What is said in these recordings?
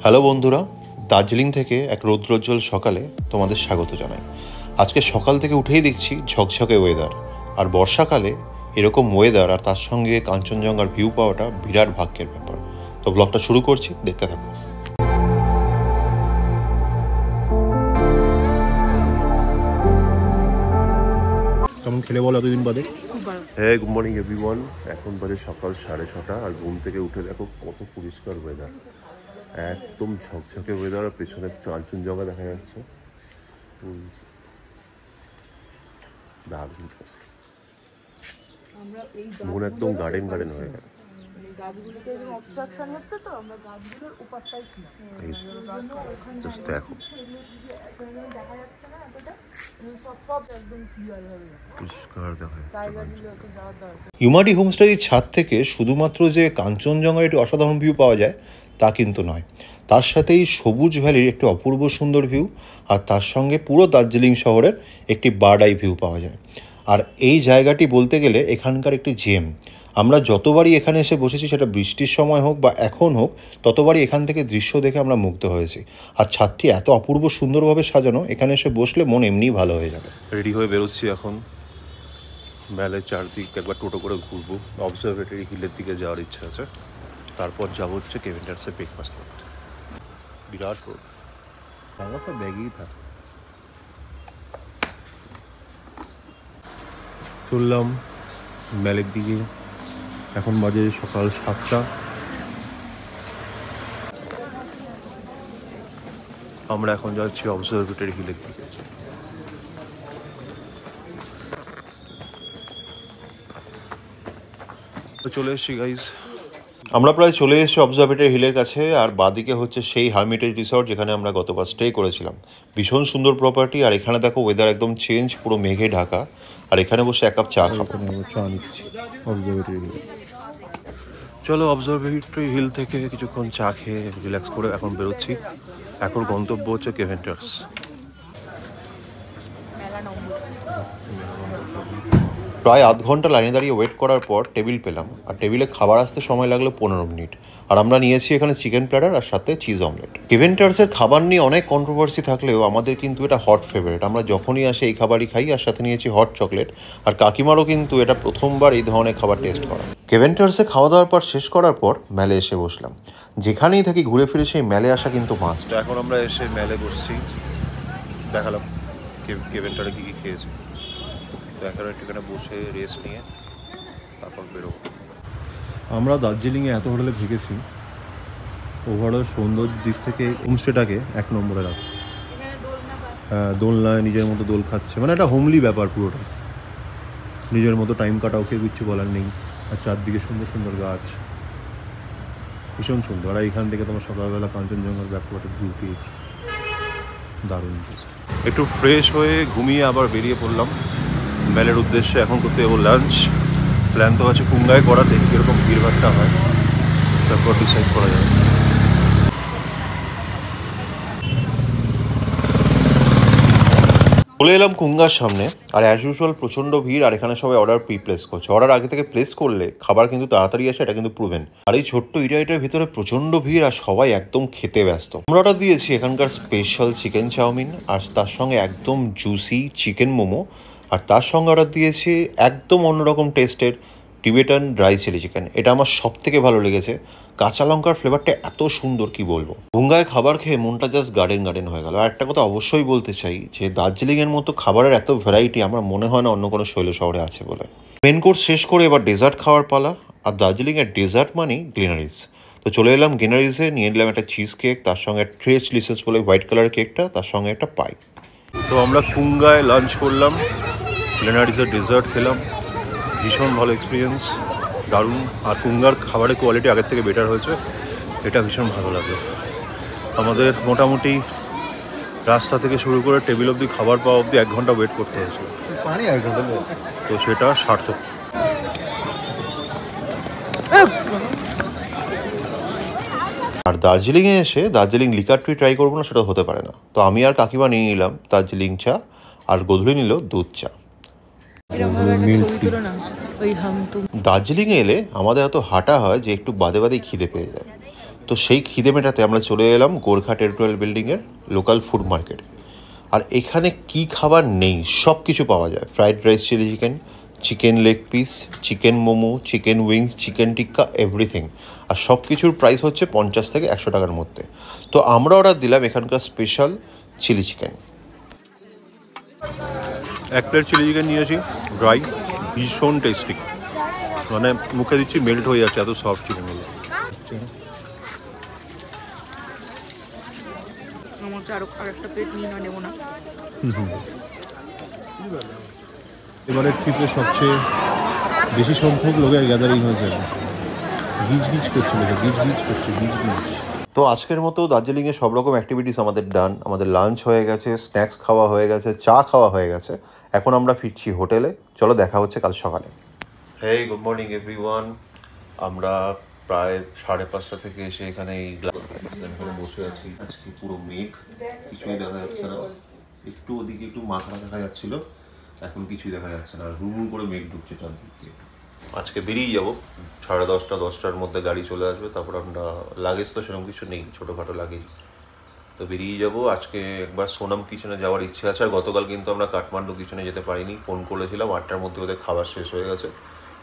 Hello বন্ধুরা, দার্জিলিং থেকে এক রৌদ্রোজ্জ্বল সকালে তোমাদের স্বাগত জানাই। আজকে সকাল থেকে উঠেই দেখছি ঝকঝকে ওয়েদার, আর বর্ষাকালে এরকম ওয়েদার আর তার সঙ্গে কাঞ্চনজঙ্ঘার ভিউ পাওয়াটা বিরাট ভাগ্যের ব্যাপার। তো ব্লগটা শুরু করছি, দেখতে থাকো। কেমন খেলে বলো এতদিন বাদে? হ্যাঁ, গুড মর্নিং এভরিওয়ান। এখন বাজে সকাল 6:30 আর ঘুম থেকে উঠে দেখো কত পরিষ্কার ওয়েদার, একদম ঝকঝকে ওয়েদার। আর পেছনে কাঞ্চনজঙ্ঘা দেখা যাচ্ছে, দারুণ। মন একদম গার্ডেন গার্ডেন হয়ে গেল। দেখো ইউমাডি হোমস্টের ছাদ থেকে শুধুমাত্র যে কাঞ্চনজঙ্ঘার একটি অসাধারণ ভিউ পাওয়া যায় তা কিন্তু নয়, তার সাথেই সবুজ ভ্যালির একটি অপূর্ব সুন্দর ভিউ, আর তার সঙ্গে পুরো দার্জিলিং শহরের একটি বার্ড আই ভিউ পাওয়া যায়। আর এই জায়গাটি বলতে গেলে এখানকার একটি জেম। আমরা যতবারই এখানে এসে বসেছি, সেটা বৃষ্টির সময় হোক বা এখন হোক, ততবারই এখান থেকে দৃশ্য দেখে আমরা মুগ্ধ হয়েছি। আর ছাদটি এত অপূর্ব সুন্দরভাবে সাজানো, এখানে এসে বসলে মন এমনিই ভালো হয়ে যাবে। রেডি হয়ে বেরোচ্ছি এখন, মেলের চারদিক একবার টোটো করে ঘুরবো। অবজারভেটরি হিলের দিকে যাওয়ার ইচ্ছা আছে, তারপর যাবো হচ্ছে কেভেন্টার্সে ব্রেকফাস্ট করতে। বিরাট রোড, বাংলা ব্যাগেই থাক। চললাম মেলের দিকে, এখন বাজে সকাল 7টা। আমরা এখন যাচ্ছি অবজারভেটরি হিলের দিকে। তো চলে এসেছি গাইজ, আমরা প্রায় চলে এসেছি অবজারভেটরি হিলের কাছে। আর বাদিকে হচ্ছে সেই হারমিটেজ রিসর্ট যেখানে আমরা গতবার স্টে করেছিলাম। ভীষণ সুন্দর প্রপার্টি, আর এখানে দেখো ওয়েদার একদম চেঞ্জ, পুরো মেঘে ঢাকা। আর এখানে বসে এক কাপ চা খাবো। চা নিচ্ছি অবজারভেটরি হিলে। চলো অবজারভেটরি হিল থেকে কিছুক্ষণ চা খেয়ে রিল্যাক্স করে এখন বেরোচ্ছি। এখন গন্তব্য হচ্ছে কেভেন্টার্স। প্রায় আধ ঘন্টা লাইনে দাঁড়িয়ে ওয়েট করার পর টেবিল পেলাম, আর টেবিলে খাবার আসতে সময় লাগলো 15 মিনিট। আর আমরা নিয়েছি এখানে চিকেন প্ল্যাটার আর সাথে চিজ অমলেট। কেভেন্টার্সের খাবার নিয়ে অনেক কন্ট্রোভার্সি থাকলেও আমাদের কিন্তু এটা হট ফেভারিট। আমরা যখনই আসি এই খাবারই খাই, আর সাথে নিয়েছি হট চকলেট। আর কাকিমারও কিন্তু এটা প্রথমবার এই ধরনের খাবার টেস্ট করা। কেভেন্টার্সে খাওয়া দাওয়ার পর শেষ করার পর মেলে এসে বসলাম। যেখানেই থাকি ঘুরে ফিরে সেই মেলে আসা কিন্তু মাস্ট। এখন আমরা এসে মেলে বসছি, দেখালাম কেভেন্টারে কী কী খেয়েছি। তো এখন একটুখানে বসে রেস্ট নিয়ে তারপর বেরোবো। আমরা দার্জিলিংয়ে এত হোটেলে থেকেছি, ওভারঅল সৌন্দর্য দিক থেকে হোমস্টেটাকে 1 নম্বরে রাখে। হ্যাঁ, দোলনায় নিজের মতো দোল খাচ্ছে, মানে একটা হোমলি ব্যাপার পুরোটা। নিজের মতো টাইম কাটাও, কেউ কিচ্ছু বলার নেই। আর চারদিকে সুন্দর সুন্দর গাছ, ভীষণ সুন্দর। আর এইখান থেকে তোমার সকালবেলা কাঞ্চনজঙ্ঘার ব্যাপারটা ভিউ পেয়েছি, দারুণ। একটু ফ্রেশ হয়ে ঘুমিয়ে আবার বেরিয়ে পড়লাম মেলের উদ্দেশ্যে। এখন করতে যাবো লাঞ্চ। প্ল্যান তো আছে কুঙ্গায় করা, দেখি কীরকম ভিড়ভাড়টা হয়, তারপর ডিসাইড করা যাবে। চলে এলাম কুঙ্গার সামনে, আর অ্যাজ ইউজুয়াল প্রচণ্ড ভিড়। আর এখানে সবাই অর্ডার প্লেস করছে। অর্ডার আগে থেকে প্লেস করলে খাবার কিন্তু তাড়াতাড়ি আসে, এটা কিন্তু প্রুভেন। আর এই ছোট্ট এরিয়াটার ভিতরে প্রচণ্ড ভিড়, আর সবাই একদম খেতে ব্যস্ত। আমরা অর্ডার দিয়েছি এখানকার স্পেশাল চিকেন চাউমিন, আর তার সঙ্গে একদম জুসি চিকেন মোমো। আর তার সঙ্গে অর্ডার দিয়েছি একদম অন্যরকম টেস্টের টিবেটান ড্রাই চিলি চিকেন। এটা আমার সব থেকে ভালো লেগেছে। কাঁচা লঙ্কার ফ্লেভারটা এত সুন্দর, কি বলবো। ভুঙ্গায় খাবার খেয়ে মনটা জাস্ট গার্ডেন গার্ডেন হয়ে গেল। আর একটা কথা অবশ্যই বলতে চাই, যে দার্জিলিংয়ের মতো খাবারের এত ভ্যারাইটি আমার মনে হয় না অন্য কোনো শৈল শহরে আছে বলে। মেন কোর্স শেষ করে এবার ডেজার্ট খাওয়ার পালা। আর দার্জিলিংয়ের ডেজার্ট মানেই গ্রিনারিজ। তো চলে এলাম গ্রিনারিজে, নিয়ে নিলাম একটা চিজ কেক, তার সঙ্গে ট্রেস লিসেস বলে হোয়াইট কালার কেকটা, তার সঙ্গে একটা পাই। তো আমরা কুঙ্গায় লাঞ্চ করলাম, গ্রিনারিজের ডেজার্ট খেলাম। ভীষণ ভালো এক্সপিরিয়েন্স, দারুণ। আর কুঙ্গার খাবারের কোয়ালিটি আগের থেকে বেটার হয়েছে, এটা ভীষণ ভালো লাগে। আমাদের মোটামুটি রাস্তা থেকে শুরু করে টেবিল অবধি খাবার পাওয়া অবধি 1 ঘন্টা ওয়েট করতে হয়েছিল, তো সেটা সার্থক। আর দার্জিলিংয়ে এসে দার্জিলিং লিকার ট্রি ট্রাই করবো না সেটা হতে পারে না। তো আমি আর কাকিমা নিয়ে নিলাম দার্জিলিং চা, আর গধুলি নিল দুধ চা। দার্জিলিংয়ে এলে আমাদের এত হাঁটা হয় যে একটু বাদে বাদেই খিদে পেয়ে যায়। তো সেই খিদে মেটাতে আমরা চলে এলাম গোর্খা টেরিটোরিয়াল বিল্ডিংয়ের লোকাল ফুড মার্কেটে। আর এখানে কি খাবার নেই, সব কিছু পাওয়া যায়। Fried rice, chilli chicken, chicken leg piece, chicken momo, chicken wings, chicken tikka, everything. আর সব কিছুর প্রাইস হচ্ছে 50 থেকে 100 টাকার মধ্যে। তো আমরা অর্ডার দিলাম এখানকার স্পেশাল চিলি চিকেন। এক প্লেট চিলি চিকেন নিয়েছি, ড্রাই, ভীষণ টেস্টি, মানে মুখে দিচ্ছি মেল্ট হয়ে যাচ্ছে, এত সফট চিকেনগুলো। এবারে ট্রিপে সবচেয়ে বেশি সংখ্যক লোকের গ্যাদারিং হয়েছে, গিজ গিজ করছিল, গিজ গিজ করছে, গিজ গিজ। তো আজকের মতো দার্জিলিংয়ে সব রকম অ্যাক্টিভিটিস আমাদের ডান। আমাদের লাঞ্চ হয়ে গেছে, স্ন্যাক্স খাওয়া হয়ে গেছে, চা খাওয়া হয়ে গেছে। এখন আমরা ফিরছি হোটেলে। চলো দেখা হচ্ছে কাল সকালে। হেই, গুড মর্নিং এভরিওয়ান। আমরা প্রায় 5:30 থেকে এসে এখানে এখানে বসে আছি। আজকে পুরো মেঘ, কিছুই দেখা যাচ্ছে না। একটু ওদিকে একটু মাথা দেখা যাচ্ছিল, এখন কিছুই দেখা যাচ্ছে না। হুম করে মেঘ ঢুকছে চারদিকে। আজকে বেরিয়ে যাবো 10:30, 10টার মধ্যে গাড়ি চলে আসবে। তারপর আমরা লাগেজ তো সেরকম কিছু নেই, ছোটোখাটো লাগেজ, তো বেরিয়ে যাব। আজকে একবার সোনাম কিচেনে যাওয়ার ইচ্ছে আছে। আর গতকাল কিন্তু আমরা কাঠমান্ডু কিচেনে যেতে পারিনি, ফোন করেছিলাম 8টার মধ্যে, ওদের খাবার শেষ হয়ে গেছে।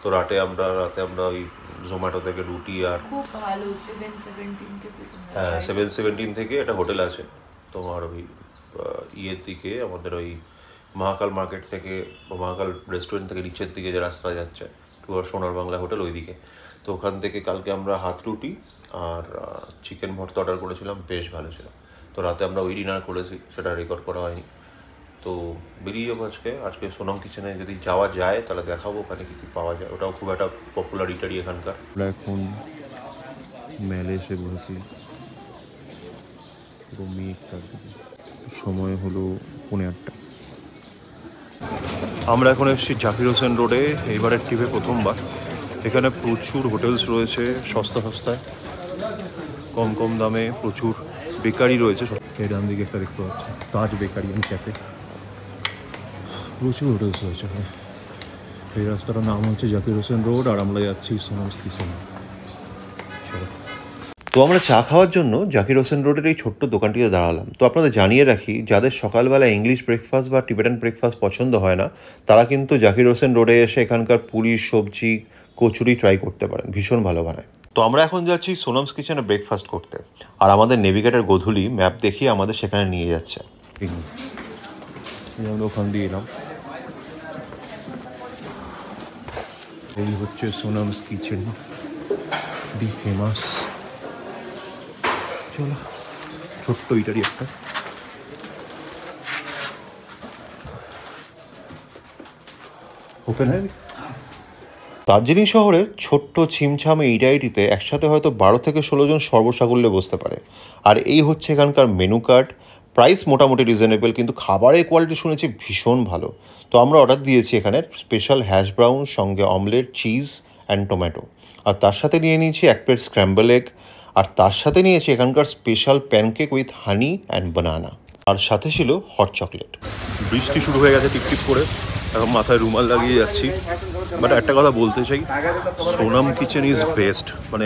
তো রাতে আমরা ওই জোম্যাটো থেকে রুটি আর খুব ভালো 717 থেকে, হ্যাঁ 717 থেকে একটা হোটেল আছে তোমার ওই ইয়ের দিকে, আমাদের ওই মহাকাল মার্কেট থেকে বা মহাকাল রেস্টুরেন্ট থেকে নিচের দিকে যে রাস্তা যাচ্ছে টুয়ার সোনার বাংলা হোটেল, ওই দিকে। তো ওখান থেকে কালকে আমরা হাত রুটি আর চিকেন ভর্তা অর্ডার করেছিলাম, বেশ ভালো ছিল। তো রাতে আমরা ওই ডিনার করেছি, সেটা রেকর্ড করা হয়নি। তো বেরিয়ে যাবো আজকে সোনাম কিচেনে যদি যাওয়া যায় তাহলে দেখাবো ওখানে কী কী পাওয়া যায়। ওটাও খুব একটা পপুলার ইটারি এখানকার। আমরা এখন মেলে এসে বসেছি, পুরো মেঘ চারদিকে। সময় হলো 8:30। আমরা এখন এসেছি জাকির হোসেন রোডে, এইবারের ট্রিপে প্রথমবার। এখানে প্রচুর হোটেলস রয়েছে, সস্তা সস্তায়, কম কম দামে। প্রচুর বেকারি রয়েছে। এই ডান দিকে একটা দেখতে পাচ্ছি তাজ বেকারি অ্যান্ড ক্যাফে, প্রচুর হোটেলস রয়েছে এখানে। এই রাস্তাটার নাম হচ্ছে জাকির হোসেন রোড, আর আমরা যাচ্ছি সোনামস কিচেন। তো আমরা চা খাওয়ার জন্য জাকির হোসেন রোডের এই ছোট্ট দোকানটিতে দাঁড়ালাম। তো আপনাদের জানিয়ে রাখি, যাদের সকালবেলা ইংলিশ ব্রেকফাস্ট বা টিবেটান ব্রেকফাস্ট পছন্দ হয় না, তারা কিন্তু জাকির হোসেন রোডে এসে এখানকার পুরি, সবজি, কচুরি ট্রাই করতে পারেন, ভীষণ ভালো বানায়। তো আমরা এখন যাচ্ছি সোনামস কিচেনে ব্রেকফাস্ট করতে, আর আমাদের নেভিগেটর গোধূলি ম্যাপ দেখিয়ে আমাদের সেখানে নিয়ে যাচ্ছে। আমরা ওখান দিয়ে এলাম। এই হচ্ছে সোনামস কিচেন, দি ফেমাস। চলো, ছোট্ট ইটারি একটা। ওপেন হয়। দার্জিলিং শহরের ছোট্ট ছিমছাম এই ইটারিটিতে একসাথে হয়তো 12 থেকে 16 জন সর্বসাকুল্যে বসতে পারে। আর এই হচ্ছে এখানকার মেনু কার্ড। প্রাইস মোটামুটি রিজনেবল, কিন্তু খাবারের কোয়ালিটি শুনেছি ভীষণ ভালো। তো আমরা অর্ডার দিয়েছি এখানে স্পেশাল হ্যাশ ব্রাউন, সঙ্গে অমলেট, চিজ অ্যান্ড টমেটো। আর তার সাথে নিয়ে নিয়েছি এক প্লেট স্ক্র্যাম্বল এগ, আর তার সাথে নিয়েছি এখানকার special pancake with honey and banana, আর সাথে ছিল হট চকলেট। বৃষ্টি শুরু হয়ে গেছে টিপটিপ করে, এখন মাথায় রুমাল লাগিয়ে যাচ্ছি। বাট একটা কথা বলতে চাই, সোনাম কিচেন ইজ বেস্ট। মানে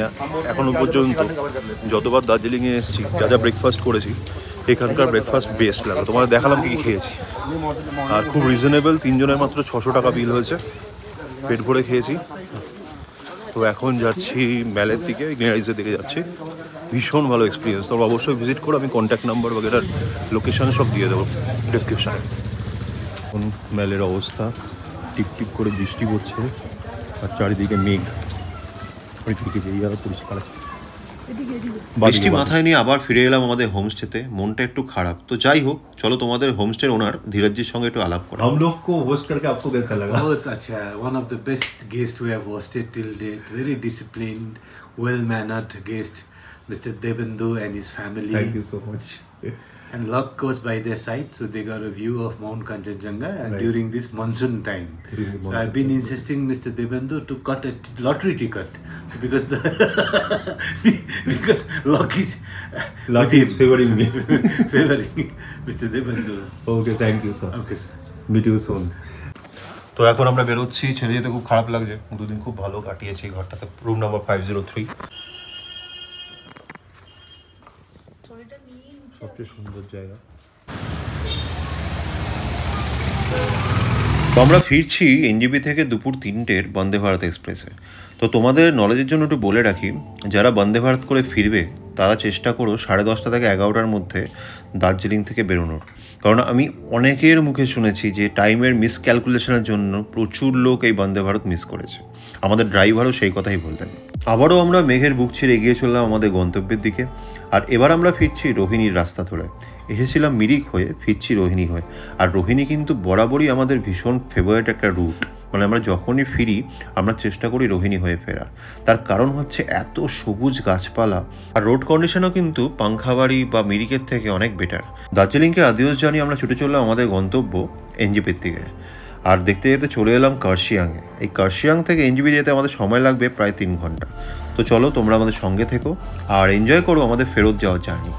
এখনও পর্যন্ত যতবার দার্জিলিংয়ে এসেছি, যা যা ব্রেকফাস্ট করেছি, এখানকার ব্রেকফাস্ট বেস্ট লাগলো। তোমাদের দেখালাম কী কী খেয়েছি, আর খুব রিজনেবল। 3 জনের মাত্র 600 টাকা বিল হয়েছে, পেট ভরে খেয়েছি। তো এখন যাচ্ছি ম্যালের দিকে, গ্লিনারিজের দিকে যাচ্ছি। ভীষণ ভালো এক্সপিরিয়েন্স, তোমরা অবশ্যই ভিজিট করো। আমি কন্ট্যাক্ট নাম্বার বগেরার লোকেশান সব দিয়ে দেবো ডিসক্রিপশানে। এখন মেলের অবস্থা, টিপটিপ করে বৃষ্টি পড়ছে, আর চারিদিকে মেঘ। ওই দিকে যেই আরও পরিষ্কার আছে। বৃষ্টি মাথায় নিয়ে আবার ফিরে এলাম আমাদের হোমস্টেতে। মনটা একটু খারাপ, তো যাই হোক, চলো তোমাদের হোমস্টের ওনার ধীরজজির সঙ্গে একটু আলাপ করা। हम लोग को होस्ट करके आपको कैसा लगा? बहुत अच्छा है, one of the best guests we have hosted till date. Very disciplined, well-mannered guest, Mr. Debendu and his family. Thank you so much. And luck goes by their side, so they got a view of Mount Kanchenjunga during this monsoon time. So I've been insisting Mr. Debendu to cut a lottery ticket, so because because luck is favoring me. favoring Mr. Debendu. Okay, thank you sir. Okay sir. Meet you soon. তো এখন আমরা বেরোচ্ছি, ছেড়ে যেতে খুব খারাপ লাগছে। 2 দিন খুব ভালো কাটিয়েছি ঘরটাতে। Room number 503। সবচেয়ে সুন্দর জায়গা। তো আমরা ফিরছি এনজেপি থেকে দুপুর 3টের বন্দে ভারত এক্সপ্রেসে। তো তোমাদের নলেজের জন্য একটু বলে রাখি, যারা বন্দে ভারত করে ফিরবে তারা চেষ্টা করো 10:30 থেকে 11টার মধ্যে দার্জিলিং থেকে বেরোনোর। কারণ আমি অনেকের মুখে শুনেছি যে টাইমের মিসক্যালকুলেশনের জন্য প্রচুর লোক এই বন্দে ভারত মিস করেছে। আমাদের ড্রাইভারও সেই কথাই বলতেন। আবারও আমরা মেঘের বুক ছিঁড়ে এগিয়ে চললাম আমাদের গন্তব্যের দিকে। আর এবার আমরা ফিরছি রোহিণীর রাস্তা ধরে। এসেছিলাম মিরিক হয়ে, ফিরছি রোহিণী হয়ে। আর রোহিণী কিন্তু বরাবরই আমাদের ভীষণ ফেভারিট একটা রুট। মানে আমরা যখনই ফিরি আমরা চেষ্টা করি রোহিণী হয়ে ফেরার। তার কারণ হচ্ছে এত সবুজ গাছপালা, আর রোড কন্ডিশনও কিন্তু পাংখাবাড়ি বা মিরিকের থেকে অনেক বেটার। দার্জিলিংকে আদিওস জানিয়ে আমরা ছুটে চললাম আমাদের গন্তব্য এনজেপির দিকে। আর দেখতে যেতে চলে এলাম কার্শিয়াংয়ে। এই কার্শিয়াং থেকে এনজেপি যেতে আমাদের সময় লাগবে প্রায় 3 ঘন্টা। তো চলো তোমরা আমাদের সঙ্গে থেকো আর এনজয় করো আমাদের ফেরত যাওয়ার জার্নি।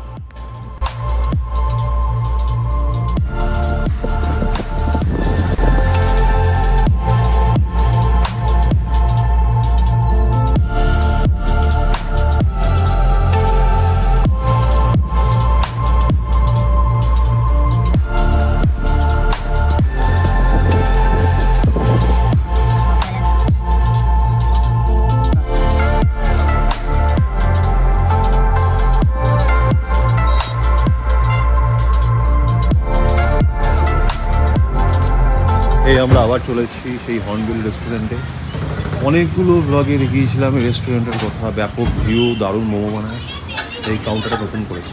এই আমরা আবার চলেছি সেই হর্নবিল রেস্টুরেন্টে। অনেকগুলো ব্লগে দেখিয়েছিলাম এই রেস্টুরেন্টের কথা, ব্যাপক ভিউ, দারুণ মোমো বানায়। এই কাউন্টারটা নতুন করেছে।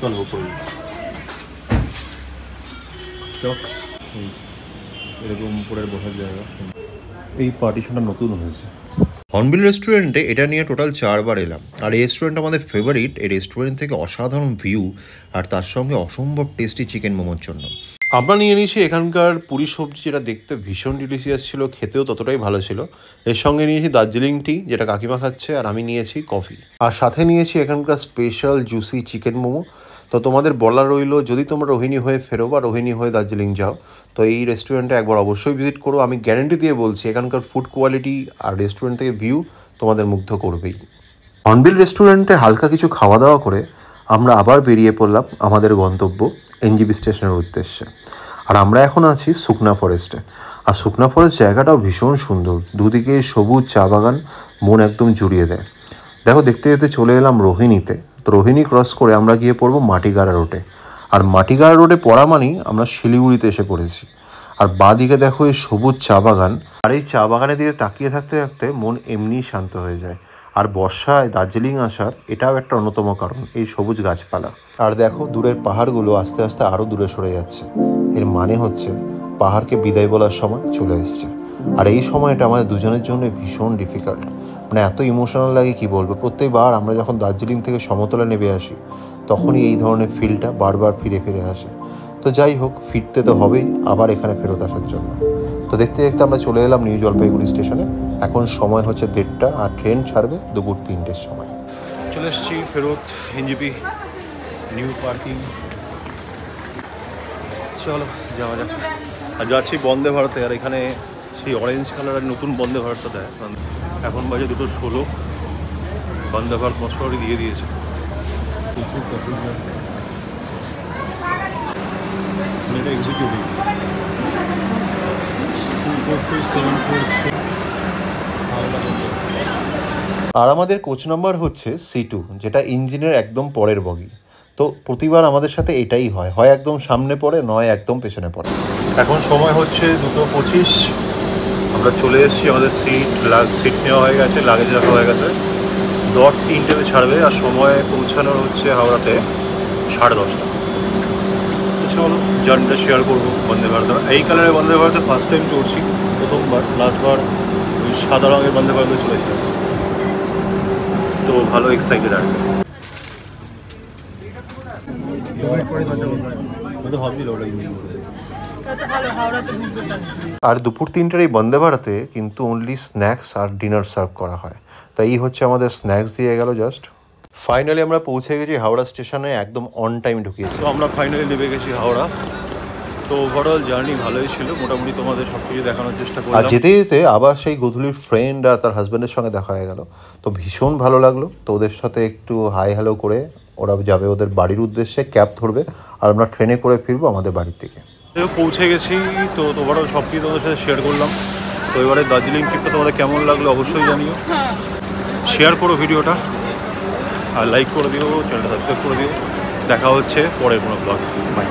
চলো উপরে এরকম উপরের বসার জায়গা। এই পার্টিশনটা নতুন হয়েছে। হর্নবিল রেস্টুরেন্টে এটা নিয়ে টোটাল 4 বার এলাম। আর এই রেস্টুরেন্ট আমাদের ফেভারিট এই রেস্টুরেন্ট থেকে অসাধারণ ভিউ আর তার সঙ্গে অসম্ভব টেস্টি চিকেন মোমোর জন্য। আমরা নিয়ে নিয়েছি এখানকার পুরি সবজি, যেটা দেখতে ভীষণ ডিলিশিয়াস ছিল, খেতেও ততটাই ভালো ছিল। এর সঙ্গে নিয়েছি দার্জিলিং টি, যেটা কাকিমা খাচ্ছে, আর আমি নিয়েছি কফি। আর সাথে নিয়েছি এখানকার স্পেশাল জুসি চিকেন মোমো। তো তোমাদের বলা রইলো, যদি তোমরা রোহিণী হয়ে ফেরো বা রোহিণী হয়ে দার্জিলিং যাও তো এই রেস্টুরেন্টে একবার অবশ্যই ভিজিট করো। আমি গ্যারেন্টি দিয়ে বলছি এখানকার ফুড কোয়ালিটি আর রেস্টুরেন্ট থেকে ভিউ তোমাদের মুগ্ধ করবেই। হর্নবিল রেস্টুরেন্টে হালকা কিছু খাওয়া দাওয়া করে আমরা আবার বেরিয়ে পড়লাম আমাদের গন্তব্য এনজেপি স্টেশনের উদ্দেশ্যে। আর আমরা এখন আছি সুকনা ফরেস্টে। আর সুকনা ফরেস্ট জায়গাটাও ভীষণ সুন্দর, দুদিকে সবুজ চা বাগান মন একদম জুড়িয়ে দেয়। দেখো দেখতে যেতে চলে এলাম রোহিণীতে। তো রোহিণী ক্রস করে আমরা গিয়ে পড়বো মাটিগাড়া রোডে। আর মাটিগাড়া রোডে পড়া মানেই আমরা শিলিগুড়িতে এসে পড়েছি। আর বাঁদিকে দেখো এই সবুজ চা বাগান, আর এই চা বাগানের দিকে তাকিয়ে থাকতে থাকতে মন এমনিই শান্ত হয়ে যায়। আর বর্ষায় দার্জিলিং আসার এটাও একটা অন্যতম কারণ, এই সবুজ গাছপালা। আর দেখো দূরের পাহাড়গুলো আস্তে আস্তে আরও দূরে সরে যাচ্ছে। এর মানে হচ্ছে পাহাড়কে বিদায় বলার সময় চলে এসছে। আর এই সময়টা আমাদের দুজনের জন্য ভীষণ ডিফিকাল্ট, মানে এত ইমোশনাল লাগে কি বলবো। প্রত্যেকবার আমরা যখন দার্জিলিং থেকে সমতলে নেমে আসি তখনই এই ধরনের ফিলটা বারবার ফিরে ফিরে আসে। তো যাই হোক, ফিরতে তো হবেই আবার এখানে ফেরত আসার জন্য। তো দেখতে দেখতে আমরা চলে এলাম নিউ জলপাইগুড়ি স্টেশনে। এখন সময় হচ্ছে 1:30 আর ট্রেন ছাড়বে দুপুর 3টের সময়। চলে এসেছি ফেরত এনজেপি নিউ পার্কিং। চলো যাওয়া যাক। আর যাচ্ছি বন্দে ভারতে। আর এখানে সেই অরেঞ্জ কালারের নতুন বন্দে ভারতটা দেয়। এখন বাজে 2:16। বন্দে ভারত মশলারি দিয়ে দিয়েছে। এটা এক্সিকিউটিভ আর আমাদের কোচ নাম্বার হচ্ছে C2, যেটা ইঞ্জিনের একদম পরের বগি। তো প্রতিবার আমাদের সাথে এটাই হয়, হয় একদম সামনে পড়ে নয় একদম পেছনে পড়ে। এখন সময় হচ্ছে 2:25। আমরা চলে এসেছি, আমাদের সিট নেওয়া হয়ে গেছে, লাগেজ রাখা হয়ে গেছে। 3:10 ছাড়বে আর সময় পৌঁছানোর হচ্ছে হাওড়াতে 10:30। চলো জার্নিটা শেয়ার করবো বন্দে ভারত। এই কালারের বন্দে ভারতে ফার্স্ট টাইম চড়ছি, প্রথমবার। লাস্টবার ওই সাদা রঙের বন্দে ভারতে চলেছিলাম। তো ভালো এক্সাইটেড আর ভাবছিল ওটা ইঞ্জিন করে। আর দুপুর 3টার এই বন্দে ভারতে কিন্তু অনলি স্ন্যাক্স আর ডিনার সার্ভ করা হয়। তাই এই হচ্ছে আমাদের স্ন্যাক্স দিয়ে গেল জাস্ট। ফাইনালি আমরা পৌঁছে গেছি হাওড়া স্টেশনে, একদম অন টাইম ঢুকিয়েছি। তো আমরা ফাইনালি নেমে গেছি হাওড়া। তো ওভারঅল জার্নি ভালোই ছিল, মোটামুটি তোমাদের সব কিছু দেখানোর চেষ্টা আর করলাম। যেতে যেতে আবার সেই গধূলির ফ্রেন্ড আর তার হাজব্যান্ডের সঙ্গে দেখা হয়ে গেল, তো ভীষণ ভালো লাগলো। তো ওদের সাথে একটু হাই হ্যালো করে ওরা যাবে ওদের বাড়ির উদ্দেশ্যে, ক্যাব ধরবে, আর আমরা ট্রেনে করে ফিরবো আমাদের বাড়ির দিকে। পৌঁছে গেছি, তো ওভারঅল সব কিছু তোমাদের সাথে শেয়ার করলাম। তো এবারে দার্জিলিং ট্রিপটা তোমাদের কেমন লাগলো অবশ্যই জানিও, শেয়ার করো ভিডিওটা, আর লাইক করে দিও, চ্যানেলটা সাবস্ক্রাইব করে দিও। দেখা হচ্ছে পরের কোনো ব্লগ। বাই।